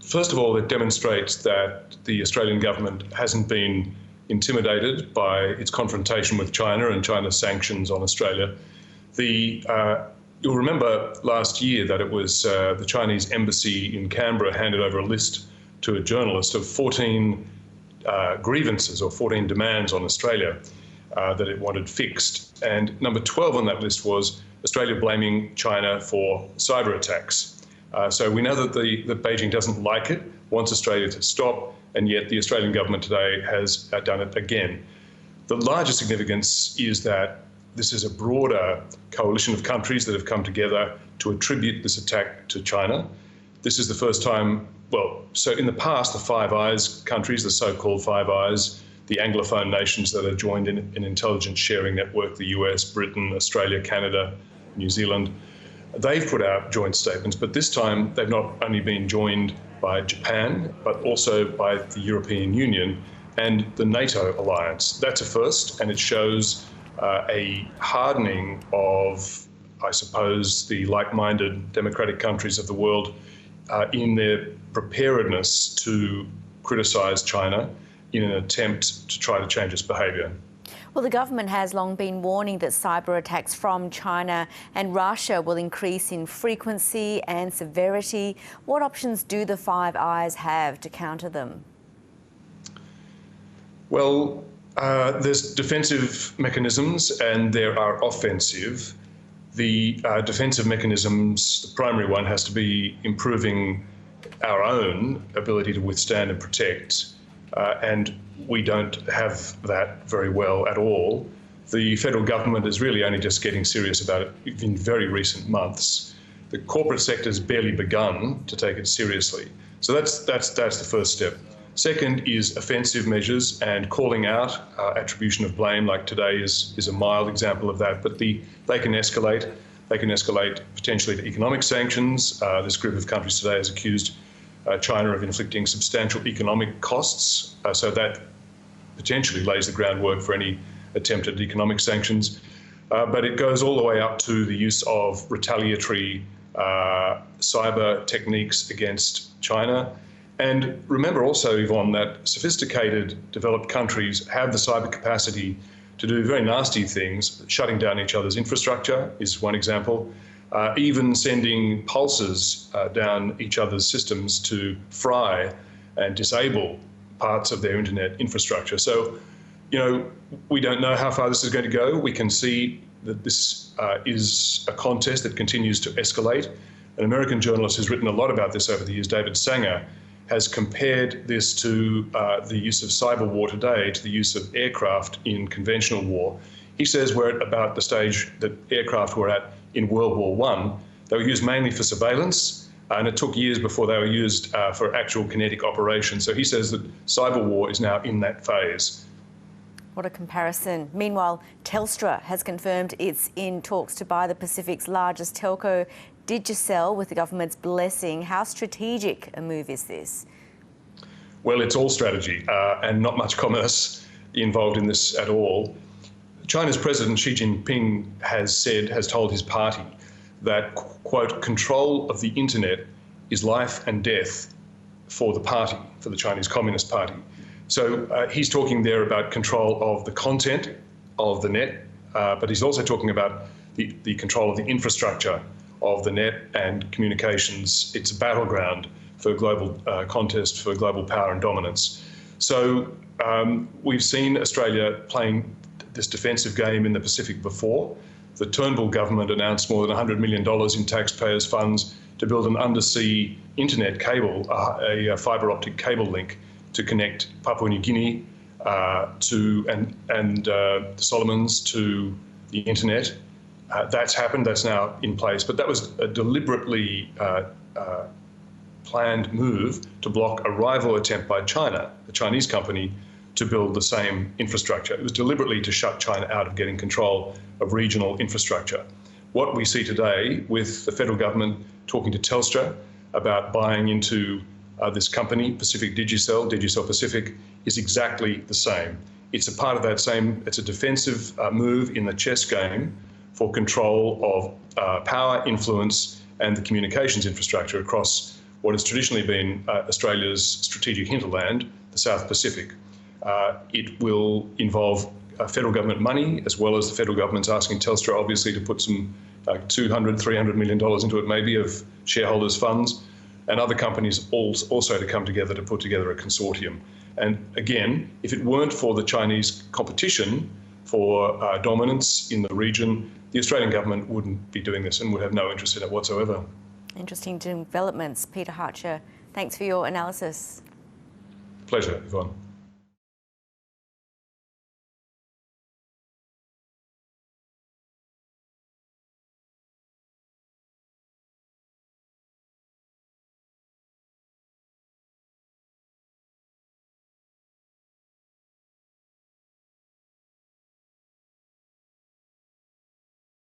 First of all, it demonstrates that the Australian government hasn't been intimidated by its confrontation with China and China's sanctions on Australia. You'll remember last year that it was the Chinese embassy in Canberra handed over a list to a journalist of 14 grievances or 14 demands on Australia that it wanted fixed. And number 12 on that list was Australia blaming China for cyber attacks. So we know that that Beijing doesn't like it, wants Australia to stop, and yet the Australian government today has done it again. The larger significance is that this is a broader coalition of countries that have come together to attribute this attack to China. This is the first time, so in the past, the Five Eyes countries, the so-called Five Eyes, the Anglophone nations that are joined in an intelligence sharing network, the US, Britain, Australia, Canada, New Zealand, they've put out joint statements, but this time they've not only been joined by Japan, but also by the European Union and the NATO alliance. That's a first, and it shows a hardening of, I suppose, the like-minded democratic countries of the world in their preparedness to criticise China in an attempt to try to change its behaviour. Well, the government has long been warning that cyber attacks from China and Russia will increase in frequency and severity. What options do the Five Eyes have to counter them? Well, there's defensive mechanisms and there are offensive. The defensive mechanisms, the primary one has to be improving our own ability to withstand and protect, and we don't have that very well at all. The federal government is really only just getting serious about it in very recent months. The corporate sector has barely begun to take it seriously. So that's the first step. Second is offensive measures and calling out attribution of blame, like today is a mild example of that, but they can escalate. They can escalate potentially to economic sanctions. This group of countries today has accused China of inflicting substantial economic costs, so that potentially lays the groundwork for any attempted economic sanctions. But it goes all the way up to the use of retaliatory cyber techniques against China. And remember also, Yvonne, that sophisticated developed countries have the cyber capacity to do very nasty things. Shutting down each other's infrastructure is one example. Even sending pulses down each other's systems to fry and disable parts of their internet infrastructure. So, we don't know how far this is going to go. We can see that this is a contest that continues to escalate. An American journalist who's written a lot about this over the years, David Sanger, has compared this to the use of cyber war today to the use of aircraft in conventional war. He says we're at about the stage that aircraft were at in World War I. They were used mainly for surveillance, and it took years before they were used for actual kinetic operations. So he says that cyber war is now in that phase. What a comparison. Meanwhile, Telstra has confirmed it's in talks to buy the Pacific's largest telco, Digicel, with the government's blessing. How strategic a move is this? Well, it's all strategy and not much commerce involved in this at all. China's President Xi Jinping has told his party that, quote, control of the internet is life and death for the party, for the Chinese Communist Party. So he's talking there about control of the content of the net, but he's also talking about the control of the infrastructure of the net and communications. It's a battleground for global contest for global power and dominance. So we've seen Australia playing this defensive game in the Pacific before. The Turnbull government announced more than $100 million in taxpayers' funds to build an undersea internet cable, a fibre optic cable link to connect Papua New Guinea and the Solomons to the internet. That's happened, that's now in place, but that was a deliberately planned move to block a rival attempt by China, the Chinese company, to build the same infrastructure. It was deliberately to shut China out of getting control of regional infrastructure. What we see today with the federal government talking to Telstra about buying into this company, Pacific Digicel Pacific, is exactly the same. It's a part of that same, it's a defensive move in the chess game for control of power, influence, and the communications infrastructure across what has traditionally been Australia's strategic hinterland, the South Pacific. It will involve federal government money, as well as the federal government's asking Telstra, obviously, to put some $200, $300 million into it, maybe, of shareholders' funds, and other companies also to come together to put together a consortium. And again, if it weren't for the Chinese competition for dominance in the region, the Australian government wouldn't be doing this and would have no interest in it whatsoever. Interesting developments. Peter Hartcher, thanks for your analysis. Pleasure, Yvonne.